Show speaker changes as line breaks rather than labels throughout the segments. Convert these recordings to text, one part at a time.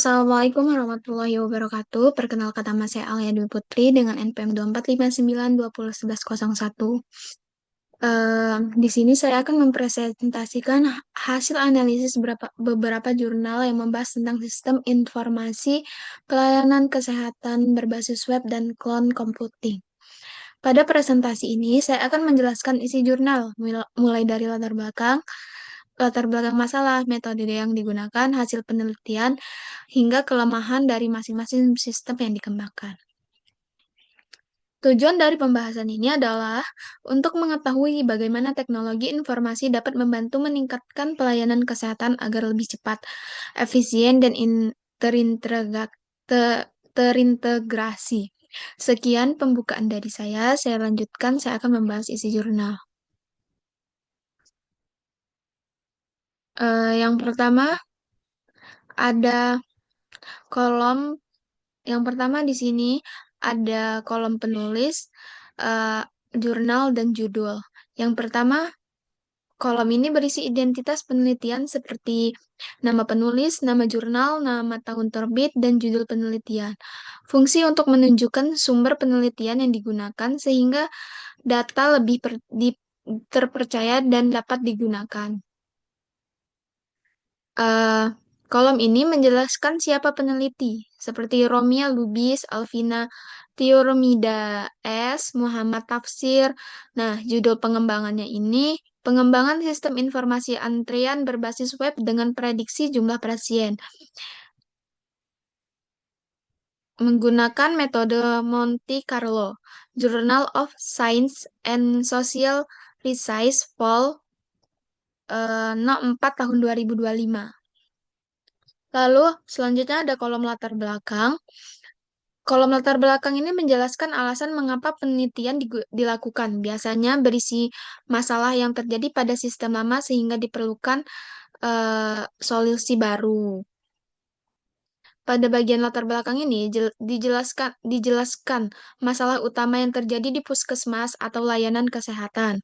Assalamualaikum warahmatullahi wabarakatuh. Perkenalkan nama saya Alia Dwi Putri dengan NPM 2459201101. Di sini saya akan mempresentasikan hasil analisis beberapa jurnal yang membahas tentang sistem informasi pelayanan kesehatan berbasis web dan cloud computing. Pada presentasi ini, saya akan menjelaskan isi jurnal, mulai dari latar belakang masalah, metode yang digunakan, hasil penelitian, hingga kelemahan dari masing-masing sistem yang dikembangkan. Tujuan dari pembahasan ini adalah untuk mengetahui bagaimana teknologi informasi dapat membantu meningkatkan pelayanan kesehatan agar lebih cepat, efisien, dan terintegrasi. Sekian pembukaan dari saya lanjutkan, saya akan membahas isi jurnal. Yang pertama ada kolom Yang pertama di sini ada kolom penulis, eh, jurnal, dan judul. Yang pertama, kolom ini berisi identitas penelitian seperti nama penulis, nama jurnal, nama tahun terbit, dan judul penelitian. Fungsi untuk menunjukkan sumber penelitian yang digunakan sehingga data lebih terpercaya dan dapat digunakan. Eh, Kolom ini menjelaskan siapa peneliti, seperti Romia Lubis, Alvina Tiurmida S, Muhammad Tafsir. Nah, judul pengembangannya ini, pengembangan sistem informasi antrian berbasis web dengan prediksi jumlah pasien, menggunakan metode Monte Carlo, Journal of Science and Social Research, Vol. No. 4 tahun 2025. Lalu selanjutnya ada kolom latar belakang. Kolom latar belakang ini menjelaskan alasan mengapa penelitian dilakukan. Biasanya berisi masalah yang terjadi pada sistem lama sehingga diperlukan solusi baru. Pada bagian latar belakang ini dijelaskan masalah utama yang terjadi di puskesmas atau layanan kesehatan,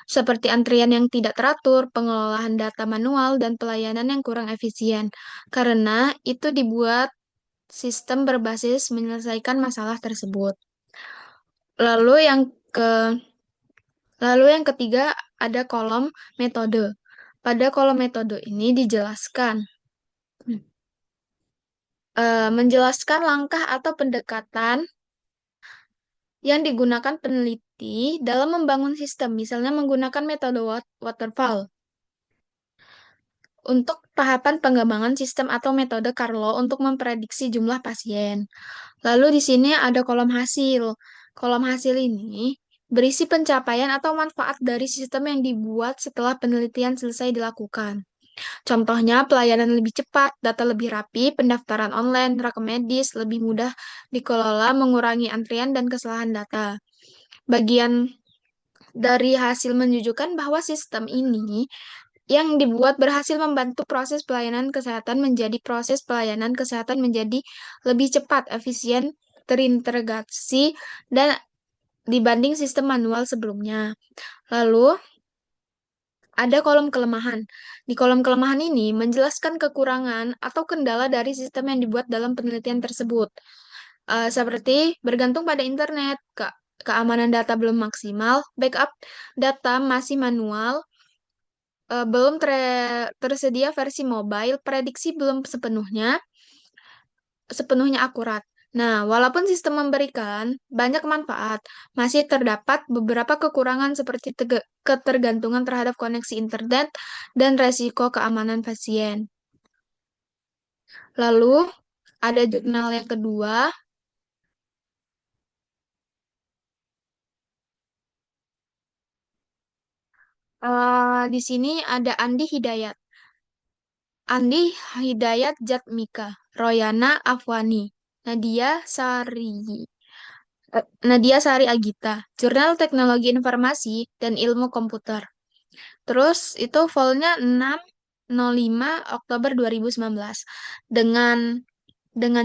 seperti antrian yang tidak teratur, pengelolaan data manual, dan pelayanan yang kurang efisien. Karena itu dibuat sistem berbasis menyelesaikan masalah tersebut. Lalu yang ke Lalu yang ketiga ada kolom metode. Pada kolom metode ini dijelaskan menjelaskan langkah atau pendekatan yang digunakan peneliti dalam membangun sistem, misalnya menggunakan metode waterfall untuk tahapan pengembangan sistem atau metode Carlo untuk memprediksi jumlah pasien. Lalu di sini ada kolom hasil. Kolom hasil ini berisi pencapaian atau manfaat dari sistem yang dibuat setelah penelitian selesai dilakukan. Contohnya, pelayanan lebih cepat, data lebih rapi, pendaftaran online, rekam medis lebih mudah dikelola, mengurangi antrian dan kesalahan data. Bagian dari hasil menunjukkan bahwa sistem ini yang dibuat berhasil membantu proses pelayanan kesehatan menjadi lebih cepat, efisien, terintegrasi, dan dibanding sistem manual sebelumnya. Lalu, ada kolom kelemahan. Di kolom kelemahan ini menjelaskan kekurangan atau kendala dari sistem yang dibuat dalam penelitian tersebut. Seperti bergantung pada internet, keamanan data belum maksimal, backup data masih manual, belum tersedia versi mobile, prediksi belum sepenuhnya akurat. Nah, walaupun sistem memberikan banyak manfaat, masih terdapat beberapa kekurangan seperti ketergantungan terhadap koneksi internet dan resiko keamanan pasien. Lalu, ada jurnal yang kedua. Di sini ada Andi Hidayat Jatmika, Royana Afwani, Nadia Sari, Nadia Sari Agita, Jurnal Teknologi Informasi dan Ilmu Komputer. Terus itu volnya 605 Oktober 2019 dengan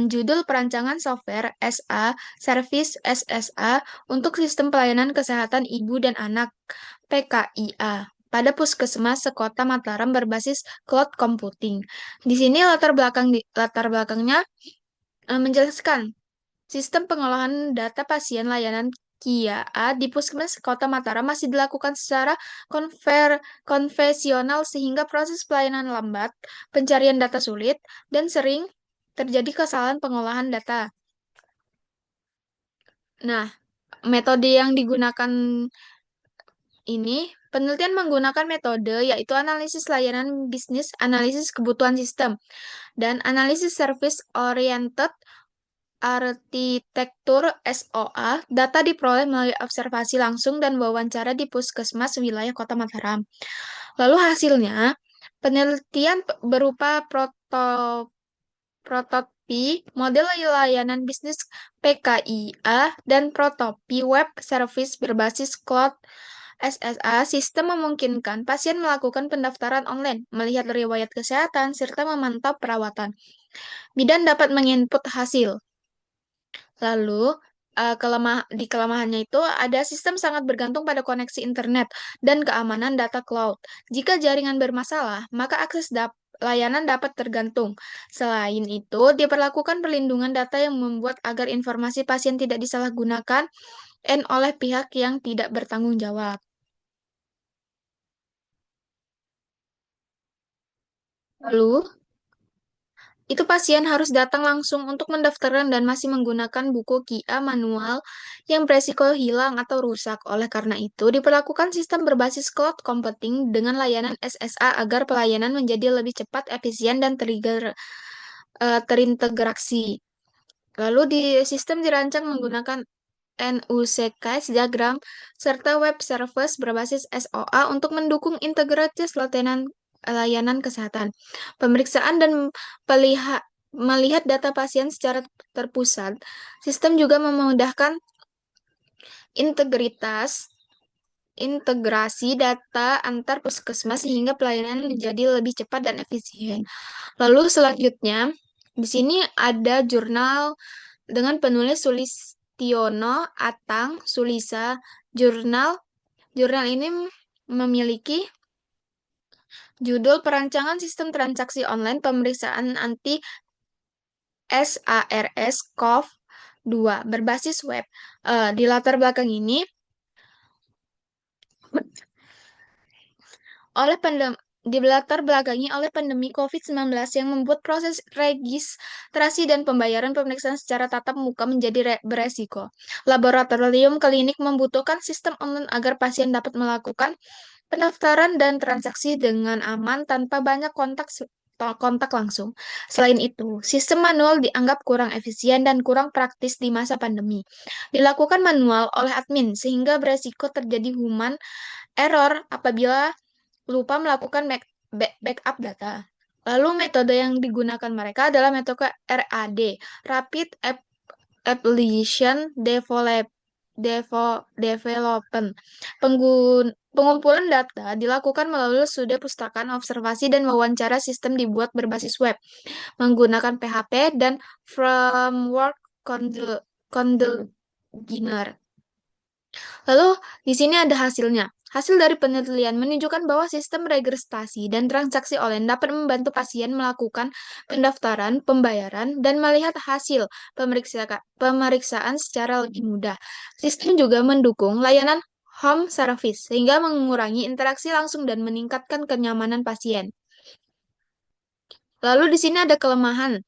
judul Perancangan Software SA Service SSA untuk Sistem Pelayanan Kesehatan Ibu dan Anak PKIA. pada puskesmas sekota Mataram berbasis cloud computing. Di sini latar belakangnya menjelaskan sistem pengolahan data pasien layanan KIA di Puskesmas Kota Mataram masih dilakukan secara konvensional sehingga proses pelayanan lambat, pencarian data sulit, dan sering terjadi kesalahan pengolahan data. Nah, metode yang digunakan ini, penelitian menggunakan metode yaitu analisis layanan bisnis, analisis kebutuhan sistem, dan analisis service oriented arsitektur SOA. Data diperoleh melalui observasi langsung dan wawancara di puskesmas wilayah Kota Mataram. Lalu hasilnya, penelitian berupa prototipi model layanan bisnis PKIA dan prototipi web service berbasis cloud SSA. Sistem memungkinkan pasien melakukan pendaftaran online, melihat riwayat kesehatan, serta memantau perawatan. Bidan dapat menginput hasil. Lalu, di kelemahannya itu ada sistem sangat bergantung pada koneksi internet dan keamanan data cloud. Jika jaringan bermasalah, maka akses layanan dapat tergantung. Selain itu, diperlakukan perlindungan data yang membuat agar informasi pasien tidak disalahgunakan oleh pihak yang tidak bertanggung jawab. Lalu, itu pasien harus datang langsung untuk mendaftarkan dan masih menggunakan buku KIA manual yang beresiko hilang atau rusak. Oleh karena itu, diperlakukan sistem berbasis cloud computing dengan layanan SSA agar pelayanan menjadi lebih cepat, efisien, dan terintegrasi. Lalu di sistem dirancang menggunakan NUCK diagram serta web service berbasis SOA untuk mendukung integritas layanan kesehatan. Pemeriksaan dan melihat data pasien secara terpusat. Sistem juga memudahkan integritas integrasi data antar puskesmas sehingga pelayanan menjadi lebih cepat dan efisien. Lalu selanjutnya, di sini ada jurnal dengan penulis Sulistiono Atang Sulisa. Jurnal ini memiliki judul Perancangan Sistem Transaksi Online Pemeriksaan Anti SARS CoV-2 berbasis web. Di latar belakang ini oleh latar belakangi oleh pandemi COVID-19 yang membuat proses registrasi dan pembayaran pemeriksaan secara tatap muka menjadi beresiko. Laboratorium klinik membutuhkan sistem online agar pasien dapat melakukan pendaftaran dan transaksi dengan aman tanpa banyak kontak langsung. Selain itu, sistem manual dianggap kurang efisien dan kurang praktis di masa pandemi. Dilakukan manual oleh admin sehingga beresiko terjadi human error apabila lupa melakukan backup data. Lalu metode yang digunakan mereka adalah metode RAD, Rapid Application Development. Pengumpulan data dilakukan melalui studi pustakaan, observasi, dan wawancara. Sistem dibuat berbasis web, menggunakan PHP dan framework container. Lalu, di sini ada hasilnya. Hasil dari penelitian menunjukkan bahwa sistem registrasi dan transaksi online dapat membantu pasien melakukan pendaftaran, pembayaran, dan melihat hasil pemeriksaan secara lebih mudah. Sistem juga mendukung layanan home service sehingga mengurangi interaksi langsung dan meningkatkan kenyamanan pasien. Lalu di sini ada kelemahan.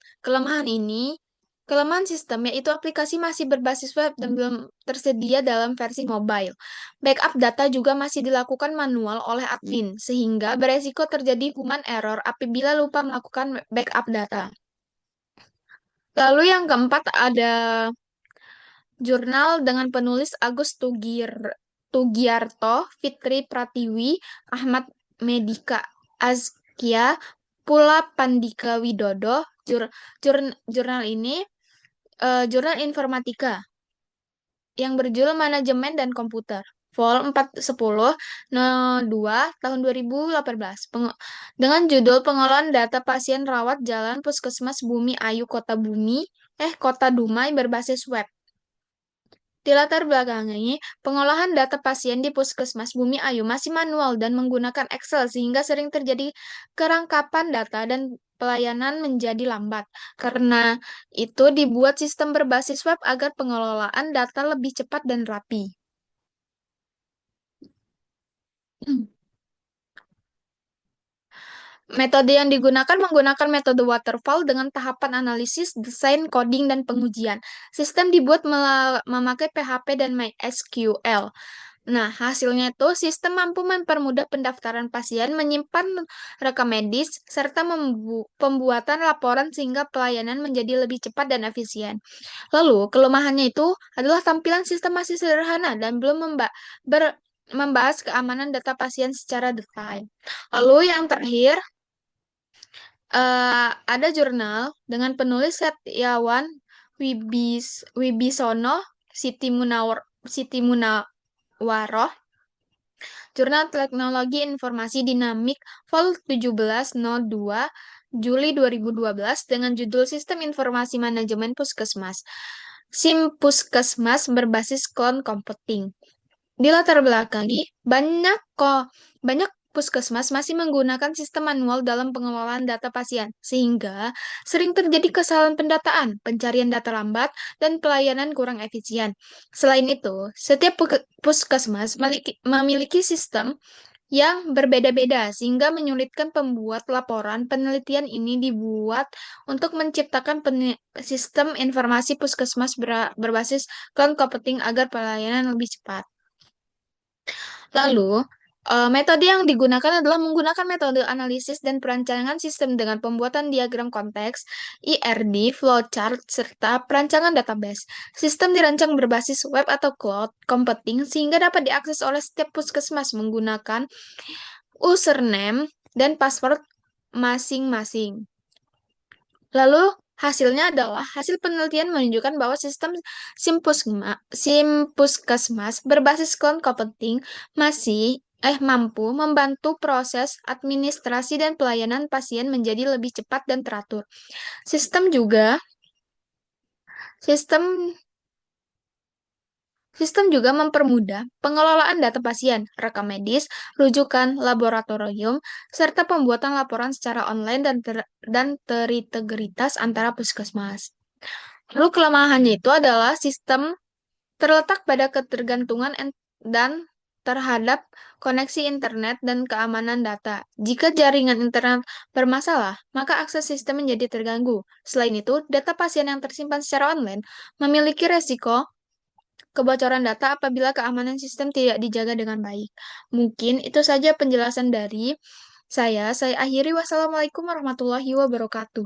Kelemahan sistem yaitu aplikasi masih berbasis web dan belum tersedia dalam versi mobile. Backup data juga masih dilakukan manual oleh admin, sehingga beresiko terjadi human error apabila lupa melakukan backup data. Lalu yang keempat ada jurnal dengan penulis Agus Tugiarto, Fitri Pratiwi, Ahmad Medika Azkia, Pula Pandika Widodo. Jurnal ini jurnal informatika yang berjudul Manajemen dan Komputer. Vol 410 tahun 2018 dengan judul Pengelolaan Data Pasien Rawat Jalan Puskesmas Bumi Ayu Kota Dumai berbasis web. Di latar belakangi, pengolahan data pasien di Puskesmas Bumi Ayu masih manual dan menggunakan Excel sehingga sering terjadi kerangkapan data dan pelayanan menjadi lambat. Karena itu dibuat sistem berbasis web agar pengelolaan data lebih cepat dan rapi. Metode yang digunakan menggunakan metode waterfall dengan tahapan analisis, desain, coding, dan pengujian. Sistem dibuat memakai PHP dan MySQL. Nah, hasilnya itu sistem mampu mempermudah pendaftaran pasien, menyimpan rekam medis, serta pembuatan laporan sehingga pelayanan menjadi lebih cepat dan efisien. Lalu, kelemahannya itu adalah tampilan sistem masih sederhana dan belum membahas keamanan data pasien secara detail. Lalu yang terakhir, ada jurnal dengan penulis Setiawan Wibisono Siti Munawaroh, Jurnal Teknologi Informasi Dinamik Vol 1702 Juli 2012 dengan judul Sistem Informasi Manajemen Puskesmas. SIM Puskesmas berbasis cloud computing. Di latar belakangi, banyak puskesmas masih menggunakan sistem manual dalam pengelolaan data pasien, sehingga sering terjadi kesalahan pendataan, pencarian data lambat, dan pelayanan kurang efisien. Selain itu, setiap puskesmas memiliki sistem yang berbeda-beda, sehingga menyulitkan pembuat laporan. Penelitian ini dibuat untuk menciptakan sistem informasi puskesmas berbasis cloud computing agar pelayanan lebih cepat. Lalu, metode yang digunakan adalah menggunakan metode analisis dan perancangan sistem dengan pembuatan diagram konteks, IRD, flowchart, serta perancangan database. Sistem dirancang berbasis web atau cloud computing sehingga dapat diakses oleh setiap puskesmas menggunakan username dan password masing-masing. Lalu, hasilnya adalah hasil penelitian menunjukkan bahwa sistem SIM Puskesmas berbasis cloud computing mampu membantu proses administrasi dan pelayanan pasien menjadi lebih cepat dan teratur. Sistem juga sistem Sistem juga mempermudah pengelolaan data pasien, rekam medis, rujukan laboratorium, serta pembuatan laporan secara online dan terintegritas antara puskesmas. Lalu kelemahannya itu adalah sistem terletak pada ketergantungan dan terhadap koneksi internet dan keamanan data. Jika jaringan internet bermasalah, maka akses sistem menjadi terganggu. Selain itu, data pasien yang tersimpan secara online memiliki resiko kebocoran data apabila keamanan sistem tidak dijaga dengan baik. Mungkin itu saja penjelasan dari saya. Saya akhiri. Wassalamualaikum warahmatullahi wabarakatuh.